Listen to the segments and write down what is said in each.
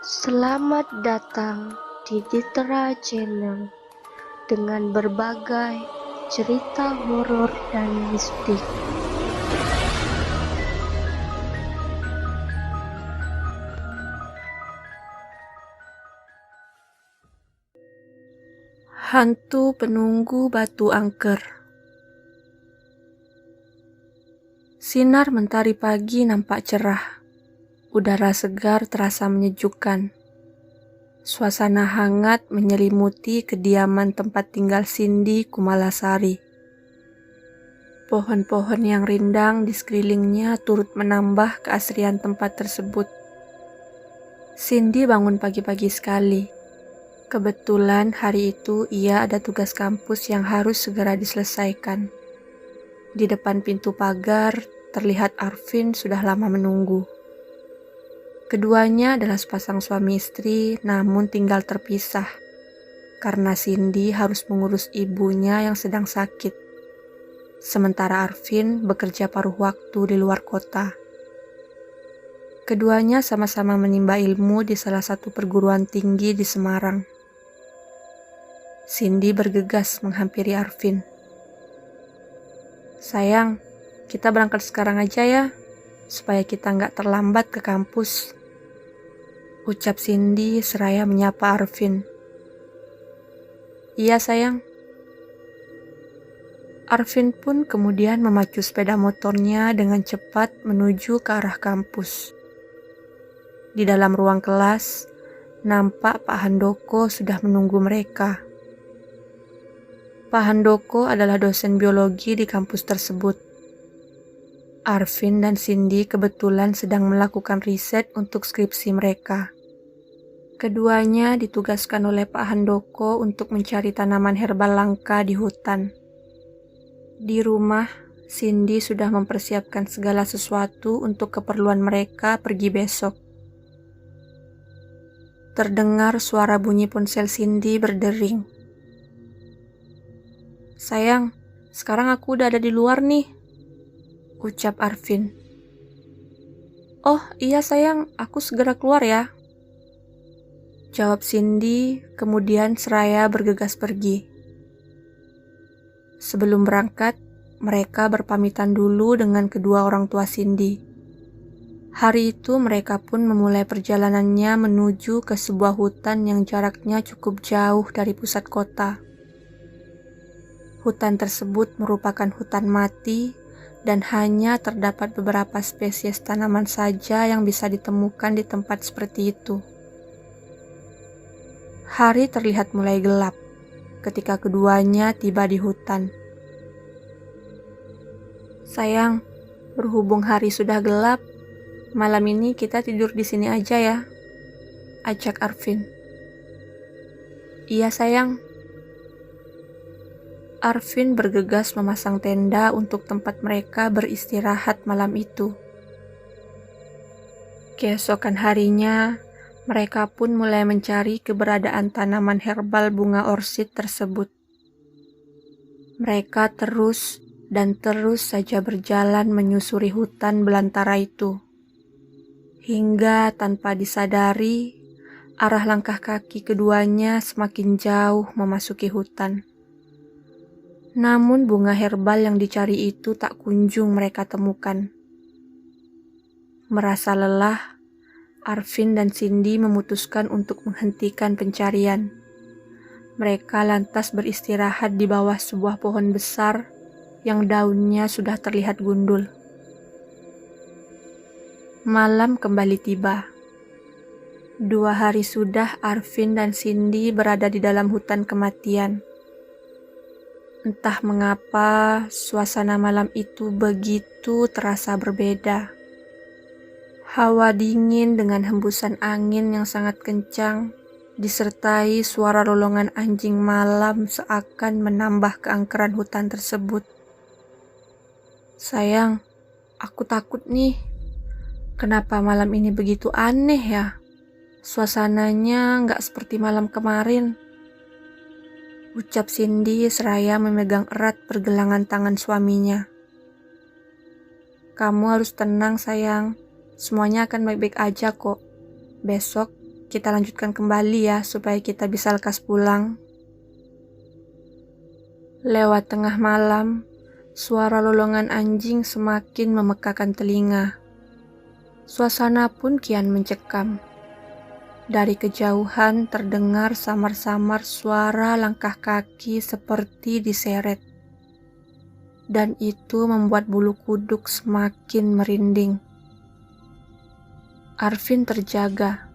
Selamat datang di Ditra Channel dengan berbagai cerita horor dan mistik. Hantu penunggu batu angker. Sinar mentari pagi nampak cerah. Udara segar terasa menyejukkan. Suasana hangat menyelimuti kediaman tempat tinggal Cindy Kumalasari. Pohon-pohon yang rindang di sekelilingnya turut menambah keasrian tempat tersebut. Cindy bangun pagi-pagi sekali. Kebetulan hari itu ia ada tugas kampus yang harus segera diselesaikan. Di depan pintu pagar, terlihat Arvin sudah lama menunggu. Keduanya adalah sepasang suami istri, namun tinggal terpisah. Karena Cindy harus mengurus ibunya yang sedang sakit. Sementara Arvin bekerja paruh waktu di luar kota. Keduanya sama-sama menimba ilmu di salah satu perguruan tinggi di Semarang. Cindy bergegas menghampiri Arvin. "Sayang, kita berangkat sekarang aja ya, supaya kita nggak terlambat ke kampus," ucap Cindy seraya menyapa Arvin. "Iya sayang." Arvin pun kemudian memacu sepeda motornya dengan cepat menuju ke arah kampus. Di dalam ruang kelas, nampak Pak Handoko sudah menunggu mereka. Pak Handoko adalah dosen biologi di kampus tersebut. Arvin dan Cindy kebetulan sedang melakukan riset untuk skripsi mereka. Keduanya ditugaskan oleh Pak Handoko untuk mencari tanaman herbal langka di hutan. Di rumah, Cindy sudah mempersiapkan segala sesuatu untuk keperluan mereka pergi besok. Terdengar suara bunyi ponsel Cindy berdering. "Sayang, sekarang aku udah ada di luar nih," ucap Arvin. "Oh iya sayang, aku segera keluar ya," jawab Cindy, kemudian seraya bergegas pergi. Sebelum berangkat, mereka berpamitan dulu dengan kedua orang tua Cindy. Hari itu mereka pun memulai perjalanannya menuju ke sebuah hutan yang jaraknya cukup jauh dari pusat kota. Hutan tersebut merupakan hutan mati dan hanya terdapat beberapa spesies tanaman saja yang bisa ditemukan di tempat seperti itu. Hari terlihat mulai gelap ketika keduanya tiba di hutan. "Sayang, berhubung hari sudah gelap, malam ini kita tidur di sini aja ya," ajak Arvin. "Iya sayang." Arvin bergegas memasang tenda untuk tempat mereka beristirahat malam itu. Keesokan harinya, mereka pun mulai mencari keberadaan tanaman herbal bunga orsid tersebut. Mereka terus saja berjalan menyusuri hutan belantara itu. Hingga tanpa disadari, arah langkah kaki keduanya semakin jauh memasuki hutan. Namun bunga herbal yang dicari itu tak kunjung mereka temukan. Merasa lelah, Arvin dan Cindy memutuskan untuk menghentikan pencarian. Mereka lantas beristirahat di bawah sebuah pohon besar yang daunnya sudah terlihat gundul. Malam kembali tiba. 2 hari sudah Arvin dan Cindy berada di dalam hutan kematian. Entah mengapa, suasana malam itu begitu terasa berbeda. Hawa dingin dengan hembusan angin yang sangat kencang, disertai suara lolongan anjing malam seakan menambah keangkeran hutan tersebut. "Sayang, aku takut nih. Kenapa malam ini begitu aneh ya? Suasananya nggak seperti malam kemarin," ucap Cindy seraya memegang erat pergelangan tangan suaminya. "Kamu harus tenang sayang, semuanya akan baik-baik aja kok. Besok kita lanjutkan kembali ya supaya kita bisa lekas pulang. Lewat tengah malam, suara lolongan anjing semakin memekakan telinga. Suasana pun kian mencekam. Dari kejauhan terdengar samar-samar suara langkah kaki seperti diseret. Dan itu membuat bulu kuduk semakin merinding. Arvin terjaga.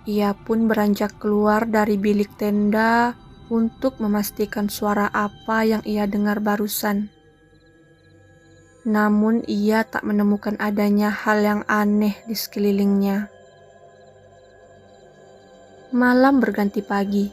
Ia pun beranjak keluar dari bilik tenda untuk memastikan suara apa yang ia dengar barusan. Namun ia tak menemukan adanya hal yang aneh di sekelilingnya. Malam berganti pagi.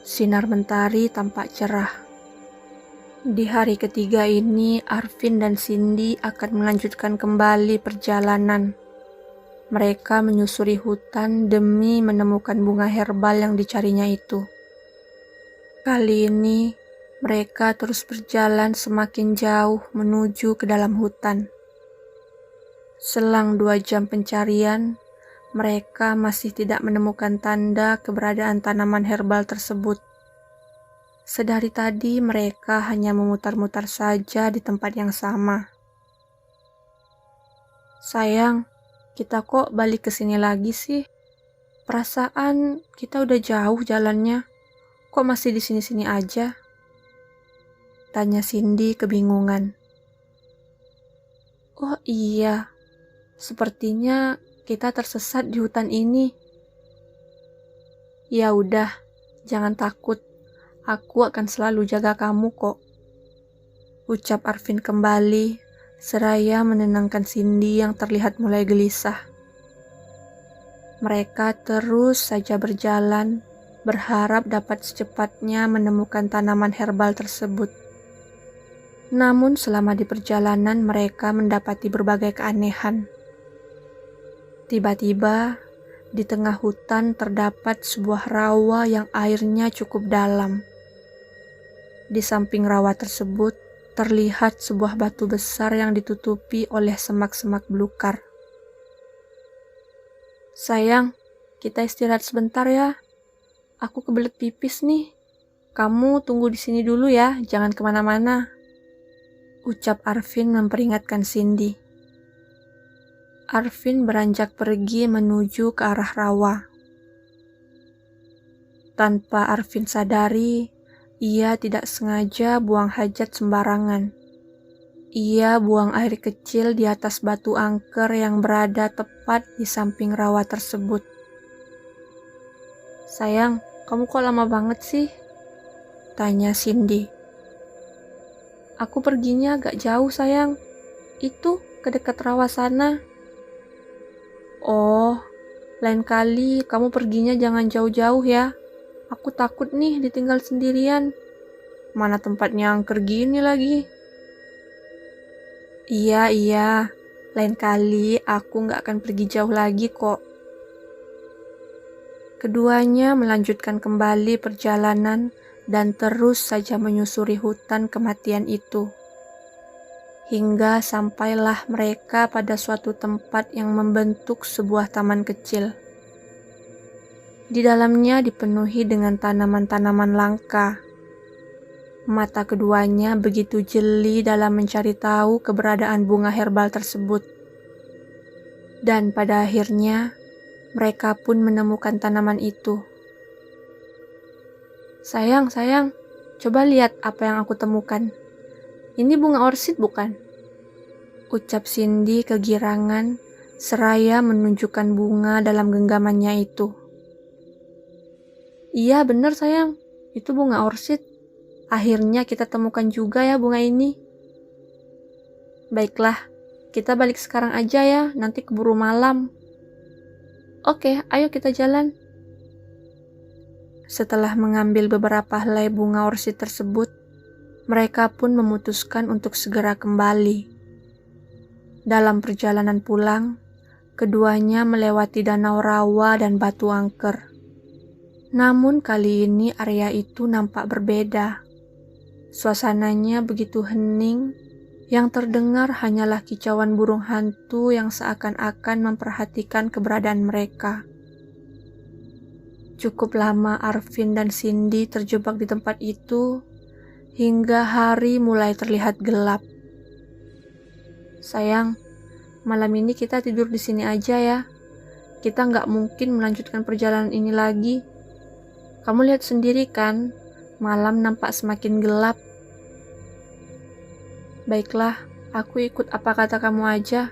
Sinar mentari tampak cerah. Di hari ketiga ini, Arvin dan Cindy akan melanjutkan kembali perjalanan. Mereka menyusuri hutan demi menemukan bunga herbal yang dicarinya itu. Kali ini, mereka terus berjalan semakin jauh menuju ke dalam hutan. Selang 2 jam pencarian, mereka masih tidak menemukan tanda keberadaan tanaman herbal tersebut. Sedari tadi mereka hanya memutar-mutar saja di tempat yang sama. Sayang, kita kok balik ke sini lagi sih? Perasaan kita udah jauh jalannya. Kok masih di sini-sini aja? Tanya Cindy kebingungan. Oh iya, sepertinya kita tersesat di hutan ini. Ya udah, jangan takut. Aku akan selalu jaga kamu kok. Ucap Arvin kembali, seraya menenangkan Cindy yang terlihat mulai gelisah. Mereka terus saja berjalan, berharap dapat secepatnya menemukan tanaman herbal tersebut. Namun selama di perjalanan mereka mendapati berbagai keanehan. Tiba-tiba, di tengah hutan terdapat sebuah rawa yang airnya cukup dalam. Di samping rawa tersebut, terlihat sebuah batu besar yang ditutupi oleh semak-semak belukar. Sayang, kita istirahat sebentar ya. Aku kebelet pipis nih. Kamu tunggu di sini dulu ya, jangan kemana-mana. Ucap Arvin memperingatkan Cindy. Arvin beranjak pergi menuju ke arah rawa. Tanpa Arvin sadari, ia tidak sengaja buang hajat sembarangan. Ia buang air kecil di atas batu angker yang berada tepat di samping rawa tersebut. Sayang, kamu kok lama banget sih? Tanya Cindy. Aku perginya agak jauh sayang. Itu ke dekat rawa sana. Oh, lain kali kamu perginya jangan jauh-jauh ya. Aku takut nih ditinggal sendirian. Mana tempatnya angker gini lagi. Iya, lain kali aku gak akan pergi jauh lagi kok. Keduanya melanjutkan kembali perjalanan dan terus saja menyusuri hutan kematian itu. Hingga sampailah mereka pada suatu tempat yang membentuk sebuah taman kecil. Di dalamnya dipenuhi dengan tanaman-tanaman langka. Mata keduanya begitu jeli dalam mencari tahu keberadaan bunga herbal tersebut. Dan pada akhirnya, mereka pun menemukan tanaman itu. Sayang, coba lihat apa yang aku temukan. Ini bunga orsid bukan? Ucap Cindy kegirangan, seraya menunjukkan bunga dalam genggamannya itu. Iya benar sayang, itu bunga orsid. Akhirnya kita temukan juga ya bunga ini. Baiklah, kita balik sekarang aja ya, nanti keburu malam. Oke, ayo kita jalan. Setelah mengambil beberapa helai bunga orsid tersebut, mereka pun memutuskan untuk segera kembali. Dalam perjalanan pulang, keduanya melewati danau rawa dan batu angker. Namun kali ini area itu nampak berbeda. Suasananya begitu hening, yang terdengar hanyalah kicauan burung hantu yang seakan-akan memperhatikan keberadaan mereka. Cukup lama Arvin dan Cindy terjebak di tempat itu hingga hari mulai terlihat gelap. Sayang, malam ini kita tidur di sini aja ya. Kita nggak mungkin melanjutkan perjalanan ini lagi. Kamu lihat sendiri kan, malam nampak semakin gelap. Baiklah, aku ikut apa kata kamu aja.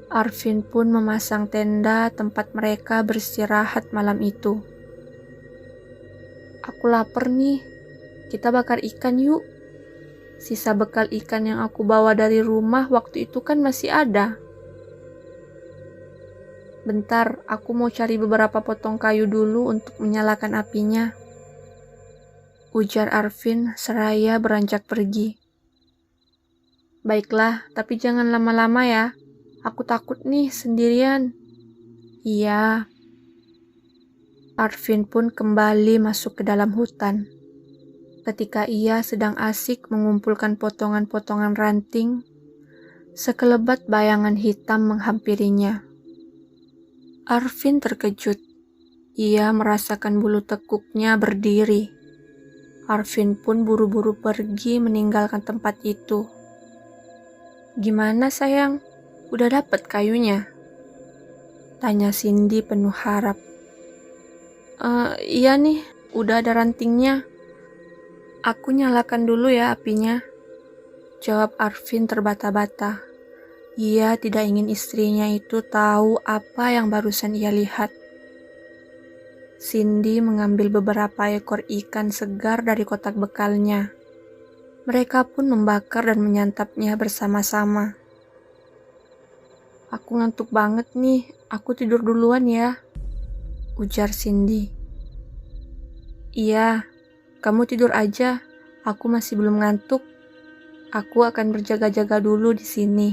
Arvin pun memasang tenda tempat mereka beristirahat malam itu. Aku lapar nih, kita bakar ikan yuk. Sisa bekal ikan yang aku bawa dari rumah waktu itu kan masih ada. Bentar, aku mau cari beberapa potong kayu dulu untuk menyalakan apinya. Ujar Arvin seraya beranjak pergi. Baiklah, tapi jangan lama-lama ya. Aku takut nih sendirian. Iya. Arvin pun kembali masuk ke dalam hutan. Ketika ia sedang asik mengumpulkan potongan-potongan ranting, sekelebat bayangan hitam menghampirinya. Arvin terkejut. Ia merasakan bulu tekuknya berdiri. Arvin pun buru-buru pergi meninggalkan tempat itu. Gimana sayang? Udah dapet kayunya? Tanya Cindy penuh harap. Iya nih, udah ada rantingnya. Aku nyalakan dulu ya apinya. Jawab Arvin terbata-bata. Ia tidak ingin istrinya itu tahu apa yang barusan ia lihat. Cindy mengambil beberapa ekor ikan segar dari kotak bekalnya. Mereka pun membakar dan menyantapnya bersama-sama. Aku ngantuk banget nih, aku tidur duluan ya, ujar Cindy. Iya, kamu tidur aja, aku masih belum ngantuk. Aku akan berjaga-jaga dulu di sini.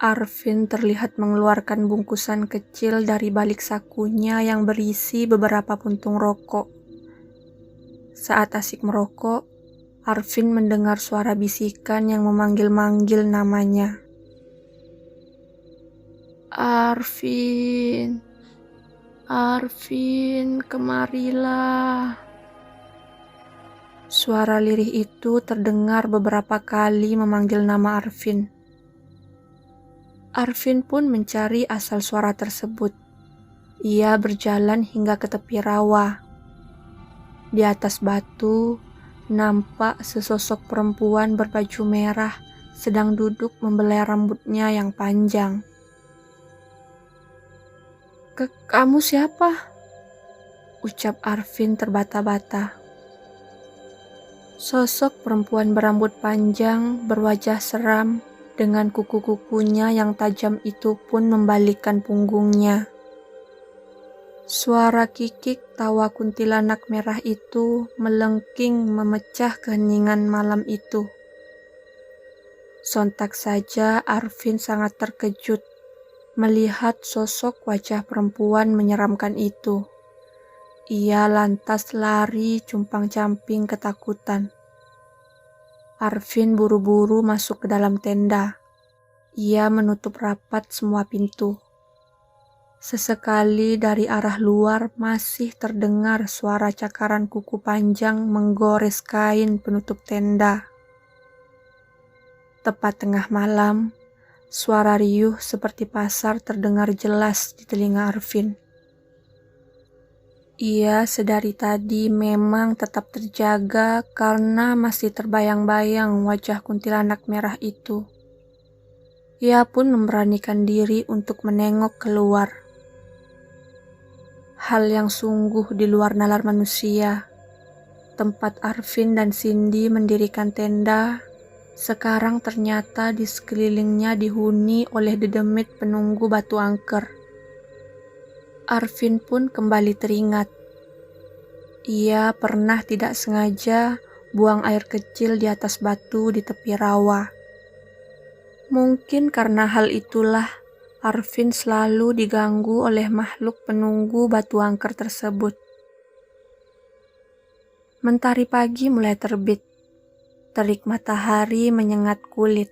Arvin terlihat mengeluarkan bungkusan kecil dari balik sakunya yang berisi beberapa puntung rokok. Saat asik merokok, Arvin mendengar suara bisikan yang memanggil-manggil namanya. Arvin, Arvin, kemarilah. Suara lirih itu terdengar beberapa kali memanggil nama Arvin. Arvin pun mencari asal suara tersebut. Ia berjalan hingga ke tepi rawa. Di atas batu, nampak sesosok perempuan berbaju merah sedang duduk membelai rambutnya yang panjang. Kamu siapa? Ucap Arvin terbata-bata. Sosok perempuan berambut panjang, berwajah seram, dengan kuku-kukunya yang tajam itu pun membalikkan punggungnya. Suara kikik tawa kuntilanak merah itu melengking memecah keheningan malam itu. Sontak saja Arvin sangat terkejut melihat sosok wajah perempuan menyeramkan itu. Ia lantas lari cumpang-camping ketakutan. Arvin buru-buru masuk ke dalam tenda. Ia menutup rapat semua pintu. Sesekali dari arah luar masih terdengar suara cakaran kuku panjang menggores kain penutup tenda. Tepat tengah malam, suara riuh seperti pasar terdengar jelas di telinga Arvin. Ia sedari tadi memang tetap terjaga karena masih terbayang-bayang wajah kuntilanak merah itu. Ia pun memberanikan diri untuk menengok keluar. Hal yang sungguh di luar nalar manusia. Tempat Arvin dan Cindy mendirikan tenda sekarang ternyata di sekelilingnya dihuni oleh dedemit penunggu batu angker. Arvin pun kembali teringat. Ia pernah tidak sengaja buang air kecil di atas batu di tepi rawa. Mungkin karena hal itulah Arvin selalu diganggu oleh makhluk penunggu batu angker tersebut. Mentari pagi mulai terbit. Terik matahari menyengat kulit.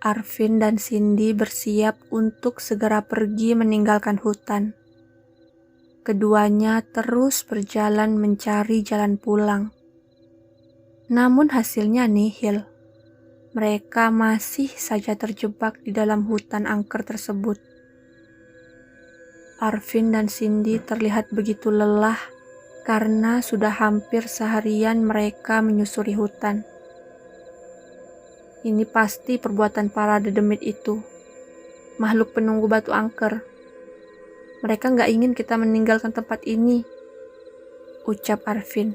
Arvin dan Cindy bersiap untuk segera pergi meninggalkan hutan. keduanya terus berjalan mencari jalan pulang. Namun hasilnya nihil. Mereka masih saja terjebak di dalam hutan angker tersebut. Arvin dan Cindy terlihat begitu lelah karena sudah hampir seharian mereka menyusuri hutan. Ini pasti perbuatan para dedemit itu, makhluk penunggu batu angker. Mereka nggak ingin kita meninggalkan tempat ini, ucap Arvin.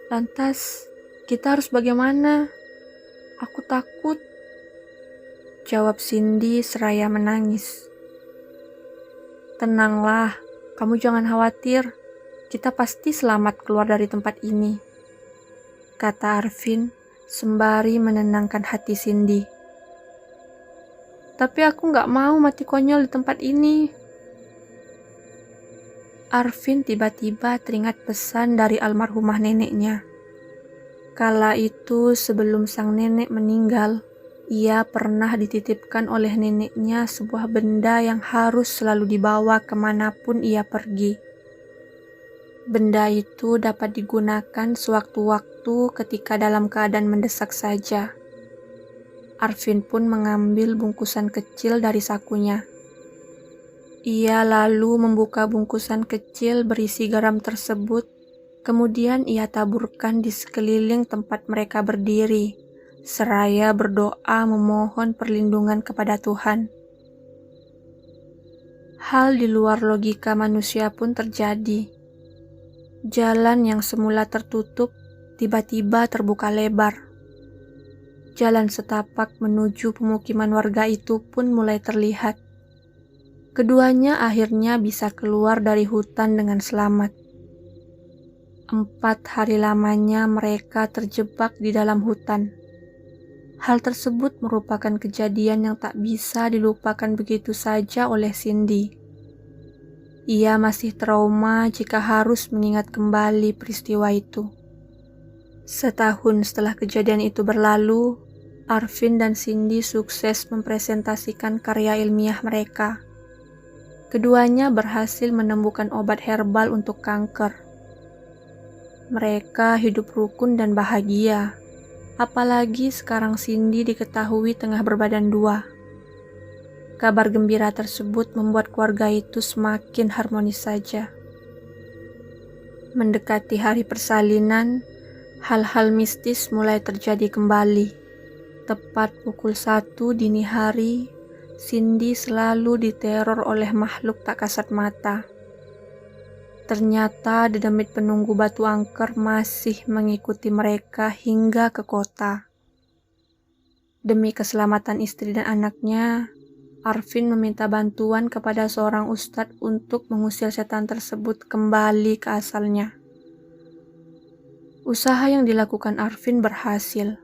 Lantas, kita harus bagaimana? Aku takut, jawab Cindy seraya menangis. Tenanglah, kamu jangan khawatir. Kita pasti selamat keluar dari tempat ini, kata Arvin sembari menenangkan hati Cindy. Tapi aku nggak mau mati konyol di tempat ini. Arvin tiba-tiba teringat pesan dari almarhumah neneknya. Kala itu sebelum sang nenek meninggal, ia pernah dititipkan oleh neneknya sebuah benda yang harus selalu dibawa kemanapun ia pergi. Benda itu dapat digunakan sewaktu-waktu ketika dalam keadaan mendesak saja. Arvin pun mengambil bungkusan kecil dari sakunya. Ia lalu membuka bungkusan kecil berisi garam tersebut, kemudian ia taburkan di sekeliling tempat mereka berdiri, seraya berdoa memohon perlindungan kepada Tuhan. Hal di luar logika manusia pun terjadi. Jalan yang semula tertutup tiba-tiba terbuka lebar. Jalan setapak menuju pemukiman warga itu pun mulai terlihat. Keduanya akhirnya bisa keluar dari hutan dengan selamat. 4 hari lamanya mereka terjebak di dalam hutan. Hal tersebut merupakan kejadian yang tak bisa dilupakan begitu saja oleh Cindy. Ia masih trauma jika harus mengingat kembali peristiwa itu. Setahun setelah kejadian itu berlalu, Arvin dan Cindy sukses mempresentasikan karya ilmiah mereka. Keduanya berhasil menemukan obat herbal untuk kanker. Mereka hidup rukun dan bahagia, apalagi sekarang Cindy diketahui tengah berbadan 2. Kabar gembira tersebut membuat keluarga itu semakin harmonis saja. Mendekati hari persalinan, hal-hal mistis mulai terjadi kembali. Tepat pukul 1 dini hari, Cindy selalu diteror oleh makhluk tak kasat mata. Ternyata dedemit penunggu batu angker masih mengikuti mereka hingga ke kota. Demi keselamatan istri dan anaknya, Arvin meminta bantuan kepada seorang ustadz untuk mengusir setan tersebut kembali ke asalnya. Usaha yang dilakukan Arvin berhasil.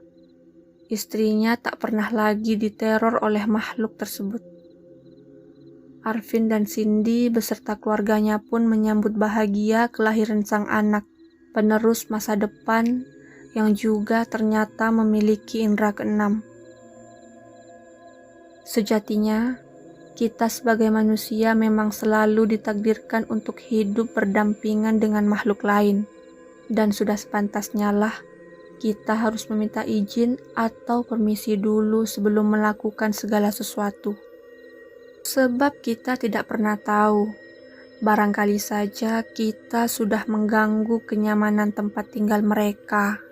Istrinya tak pernah lagi diteror oleh makhluk tersebut. Arvin dan Cindy beserta keluarganya pun menyambut bahagia kelahiran sang anak, penerus masa depan yang juga ternyata memiliki indera keenam. Sejatinya, kita sebagai manusia memang selalu ditakdirkan untuk hidup berdampingan dengan makhluk lain, dan sudah sepantasnya lah kita harus meminta izin atau permisi dulu sebelum melakukan segala sesuatu. Sebab kita tidak pernah tahu, barangkali saja kita sudah mengganggu kenyamanan tempat tinggal mereka.